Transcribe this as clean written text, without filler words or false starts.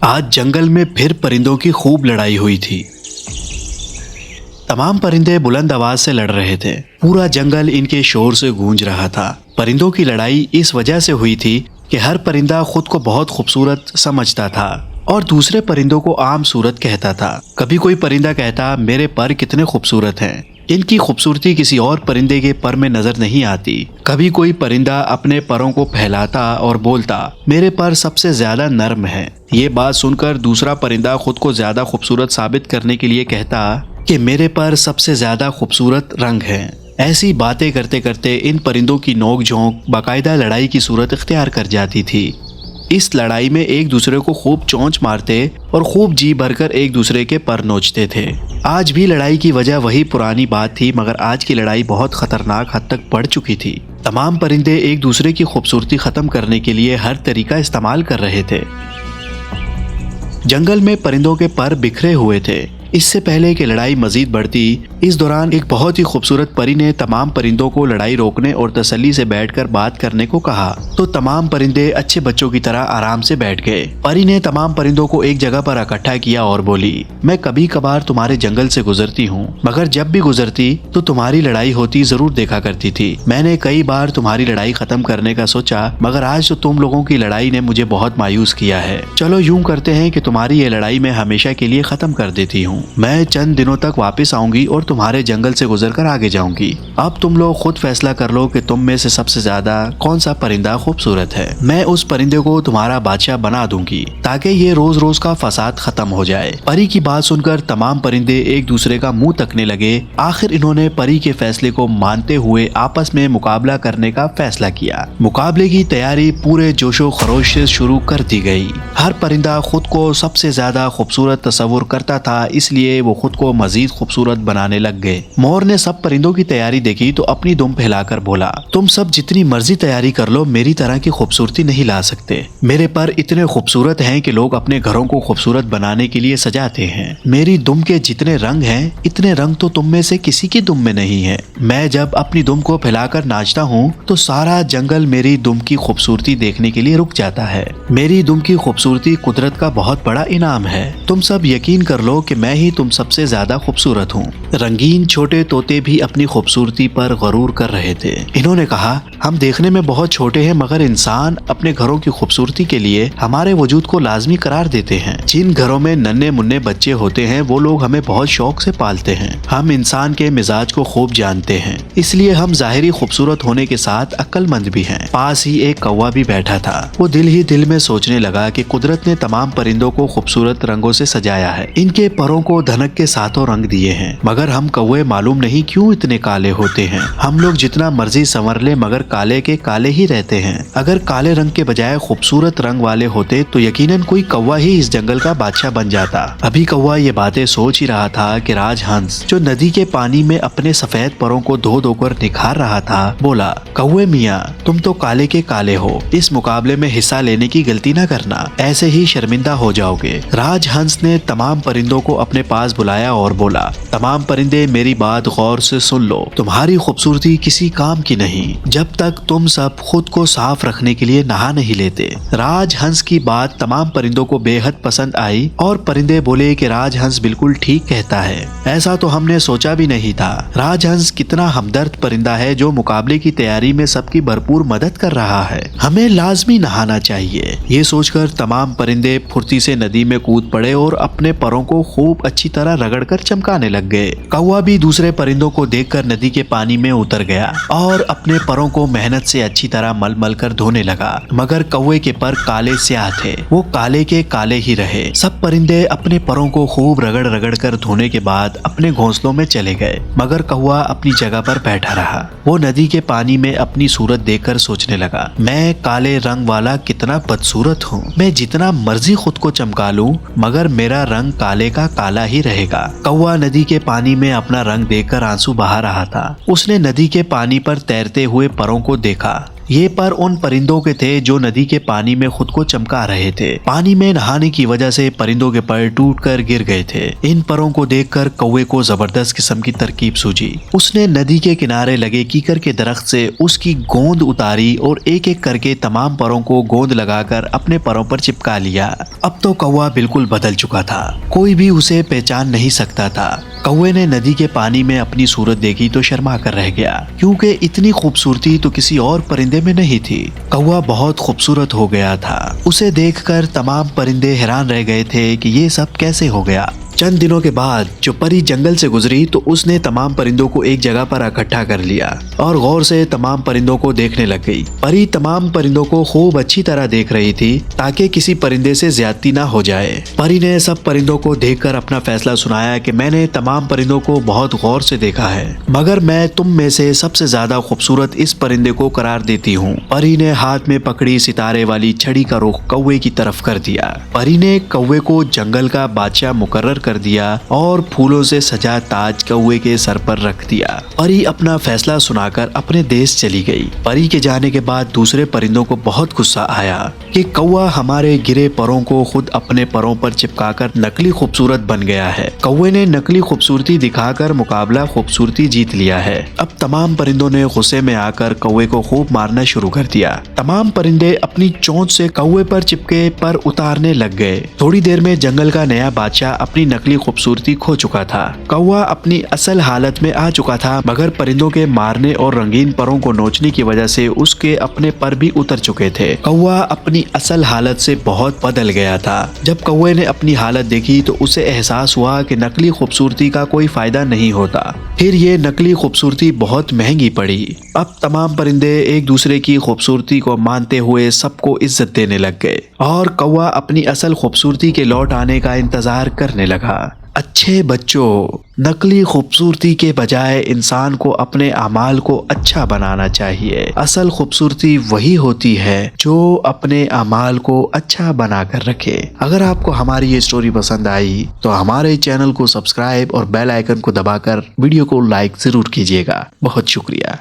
आज जंगल में फिर परिंदों की खूब लड़ाई हुई थी। तमाम परिंदे बुलंद आवाज से लड़ रहे थे। पूरा जंगल इनके शोर से गूंज रहा था। परिंदों की लड़ाई इस वजह से हुई थी कि हर परिंदा खुद को बहुत खूबसूरत समझता था और दूसरे परिंदों को आम सूरत कहता था। कभी कोई परिंदा कहता, मेरे पर कितने खूबसूरत हैं, इनकी खूबसूरती किसी और परिंदे के पर में नजर नहीं आती। कभी कोई परिंदा अपने परों को फैलाता और बोलता, मेरे पर सबसे ज्यादा नर्म है। ये बात सुनकर दूसरा परिंदा खुद को ज्यादा खूबसूरत साबित करने के लिए कहता कि मेरे पर सबसे ज्यादा खूबसूरत रंग है। ऐसी बातें करते करते इन परिंदों की नोक झोंक बाकायदा लड़ाई की सूरत इख्तियार कर जाती थी। इस लड़ाई में एक दूसरे को खूब चोंच मारते और खूब जी भरकर एक दूसरे के पर नोचते थे। आज भी लड़ाई की वजह वही पुरानी बात थी, मगर आज की लड़ाई बहुत खतरनाक हद तक बढ़ चुकी थी। तमाम परिंदे एक दूसरे की खूबसूरती खत्म करने के लिए हर तरीका इस्तेमाल कर रहे थे। जंगल में परिंदों के पर बिखरे हुए थे। इससे पहले कि लड़ाई मजीद बढ़ती, इस दौरान एक बहुत ही खूबसूरत परी ने तमाम परिंदों को लड़ाई रोकने और तसल्ली से बैठकर बात करने को कहा। तो तमाम परिंदे अच्छे बच्चों की तरह आराम से बैठ गए। परी ने तमाम परिंदों को एक जगह पर इकट्ठा किया और बोली, मैं कभी कभार तुम्हारे जंगल से गुजरती हूँ, मगर जब भी गुजरती तो तुम्हारी लड़ाई होती जरूर देखा करती थी। मैंने कई बार तुम्हारी लड़ाई खत्म करने का सोचा, मगर आज तो तुम लोगों की लड़ाई ने मुझे बहुत मायूस किया है। चलो यूं करते हैं कि तुम्हारी ये लड़ाई मैं हमेशा के लिए खत्म कर देती हूँ। मैं चंद दिनों तक वापस आऊंगी और तुम्हारे जंगल से गुजरकर आगे जाऊंगी। अब तुम लोग खुद फैसला कर लो कि तुम में से सबसे ज्यादा कौन सा परिंदा खूबसूरत है। मैं उस परिंदे को तुम्हारा बादशाह बना दूंगी ताकि ये रोज रोज का फसाद खत्म हो जाए। परी की बात सुनकर तमाम परिंदे एक दूसरे का मुंह तकने लगे। आखिर इन्होंने परी के फैसले को मानते हुए आपस में मुकाबला करने का फैसला किया। मुकाबले की तैयारी पूरे जोशो खरोश से शुरू कर दी गई। हर परिंदा खुद को सबसे ज्यादा खूबसूरत तस्वुर करता था, इसलिए वो खुद को मजीद खूबसूरत बनाने लग गए। मोर ने सब परिंदों की तैयारी देखी तो अपनी दुम फैलाकर बोला, तुम सब जितनी मर्जी तैयारी कर लो, मेरी तरह की खूबसूरती नहीं ला सकते। मेरे पर इतने खूबसूरत हैं कि लोग अपने घरों को खूबसूरत बनाने के लिए सजाते हैं। मेरी दुम के जितने रंग हैं, इतने रंग तो तुम में से किसी की दुम में नहीं है। मैं जब अपनी दुम को फैलाकर नाचता हूँ तो सारा जंगल मेरी दुम की खूबसूरती देखने के लिए रुक जाता है। मेरी दुम की खूबसूरती कुदरत का बहुत बड़ा इनाम है। तुम सब यकीन कर लो कि मैं ही तुम सबसे ज्यादा खूबसूरत हूँ। रंगीन छोटे तोते भी अपनी खूबसूरती पर गरूर कर रहे थे। इन्होंने कहा, हम देखने में बहुत छोटे हैं, मगर इंसान अपने घरों की खूबसूरती के लिए हमारे वजूद को लाजमी करार देते हैं। जिन घरों में नन्हे मुन्ने बच्चे होते हैं वो लोग हमें बहुत शौक से पालते हैं। हम इंसान के मिजाज को खूब जानते हैं, इसलिए हम जाहिरी खूबसूरत होने के साथ अक्लमंद भी हैं। पास ही एक कौवा भी बैठा था। वो दिल ही दिल में सोचने लगा कि कुदरत ने तमाम परिंदों को खूबसूरत रंगों से सजाया है। इनके परों को धनक के साथों रंग दिए हैं, मगर हम कौवे मालूम नहीं क्यों इतने काले होते हैं। हम लोग जितना मर्जी संवर ले, मगर काले के काले ही रहते हैं। अगर काले रंग के बजाय खूबसूरत रंग वाले होते तो यकीनन कोई कौवा ही इस जंगल का बादशाह बन जाता। अभी कौवा ये बातें सोच ही रहा था कि राजहंस, जो नदी के पानी में अपने सफेद परों को धो धोकर निखार रहा था, बोला, कौवे मियाँ, तुम तो काले के काले हो। इस मुकाबले में हिस्सा लेने की गलती न करना, ऐसे ही शर्मिंदा हो जाओगे। राजहंस ने तमाम परिंदों को अपने पास बुलाया और बोला, तमाम परिंदे मेरी बात गौर से सुन लो। तुम्हारी खूबसूरती किसी काम की नहीं जब तक तुम सब खुद को साफ रखने के लिए नहा नहीं लेते। राजहंस की बात तमाम परिंदों को बेहद पसंद आई और परिंदे बोले कि राजहंस बिल्कुल ठीक कहता है, ऐसा तो हमने सोचा भी नहीं था। राजहंस कितना हमदर्द परिंदा है जो मुकाबले की तैयारी में सबकी भरपूर मदद कर रहा है। हमें लाजमी नहाना चाहिए। ये सोचकर तमाम परिंदे फुर्ती से नदी में कूद पड़े और अपने परों को खूब अच्छी तरह रगड़कर चमकाने लग गए। कौवा भी दूसरे परिंदों को देखकर नदी के पानी में उतर गया और अपने परों को मेहनत से अच्छी तरह मल मल कर धोने लगा, मगर कौवे के पर काले स्याह थे। वो काले के काले ही रहे। सब परिंदे अपने परों को खूब रगड़ रगड़ कर धोने के बाद अपने घोंसलों में चले गए, मगर कौवा अपनी जगह पर बैठा रहा। वो नदी के पानी में अपनी सूरत देखकर सोचने लगा, मैं काले रंग वाला कितना बदसूरत हूँ। मैं जितना मर्जी खुद को चमका लूं, मगर मेरा रंग काले का काला ही रहेगा। कौवा नदी के पानी में अपना रंग देखकर आंसू बहा रहा था। उसने नदी के पानी पर तैरते हुए परों को देखा। ये पर उन परिंदों के थे जो नदी के पानी में खुद को चमका रहे थे। पानी में नहाने की वजह से परिंदों के पर टूटकर गिर गए थे। इन परों को देखकर कौवे को जबरदस्त किस्म की तरकीब सूझी। उसने नदी के किनारे लगे कीकर के दरख्त से उसकी गोंद उतारी और एक एक करके तमाम परों को गोंद लगाकर अपने परों पर चिपका लिया अब तो कौवा बिल्कुल बदल चुका था, कोई भी उसे पहचान नहीं सकता था। कौवे ने नदी के पानी में अपनी सूरत देखी तो शर्मा कर रह गया, क्योंकि इतनी खूबसूरती तो किसी और परिंदे में नहीं थी। कौवा बहुत खूबसूरत हो गया था। उसे देखकर तमाम परिंदे हैरान रह गए थे कि ये सब कैसे हो गया। चंद दिनों के बाद जो परी जंगल से गुजरी तो उसने तमाम परिंदों को एक जगह पर इकट्ठा कर लिया और गौर से तमाम परिंदों को देखने लग गई। परी तमाम परिंदों को खूब अच्छी तरह देख रही थी ताकि किसी परिंदे से ज्यादती ना हो जाए। परी ने सब परिंदों को देखकर अपना फैसला सुनाया कि मैंने तमाम परिंदों को बहुत गौर से देखा है, मगर मैं तुम में से सबसे ज्यादा खूबसूरत इस परिंदे को करार देती हूँ। परी ने हाथ में पकड़ी सितारे वाली छड़ी का रुख कौवे की तरफ कर दिया। परी ने कौवे को जंगल का बादशाह मुकर्रर कर दिया और फूलों से सजा ताज कौवे के सर पर रख दिया। परी अपना फैसला सुनाकर अपने देश चली गई। परी के जाने के बाद दूसरे परिंदों को बहुत गुस्सा आया कि कौवा हमारे गिरे परों को खुद अपने परों पर चिपकाकर नकली खूबसूरत बन गया है। कौवे ने नकली खूबसूरती दिखाकर मुकाबला खूबसूरती जीत लिया है। अब तमाम परिंदों ने गुस्से में आकर कौवे को खूब मारना शुरू कर दिया। तमाम परिंदे अपनी चोंच से कौवे पर चिपके पर उतारने लग गए। थोड़ी देर में जंगल का नया बादशाह अपनी नकली खूबसूरती खो चुका था। कौवा अपनी असल हालत में आ चुका था, मगर परिंदों के मारने और रंगीन परों को नोचने की वजह से उसके अपने पर भी उतर चुके थे। कौवा अपनी असल हालत से बहुत बदल गया था। जब कौवे ने अपनी हालत देखी तो उसे एहसास हुआ कि नकली खूबसूरती का कोई फायदा नहीं होता। फिर ये नकली खूबसूरती बहुत महंगी पड़ी। अब तमाम परिंदे एक दूसरे की खूबसूरती को मानते हुए सबको इज्जत देने लग गए और कौवा अपनी असल खूबसूरती के लौट आने का इंतजार करने लगा। अच्छे बच्चों, नकली खूबसूरती के बजाय इंसान को अपने अमाल को अच्छा बनाना चाहिए। असल खूबसूरती वही होती है जो अपने अमाल को अच्छा बनाकर रखे। अगर आपको हमारी ये स्टोरी पसंद आई तो हमारे चैनल को सब्सक्राइब और बेल आइकन को दबाकर वीडियो को लाइक जरूर कीजिएगा। बहुत शुक्रिया।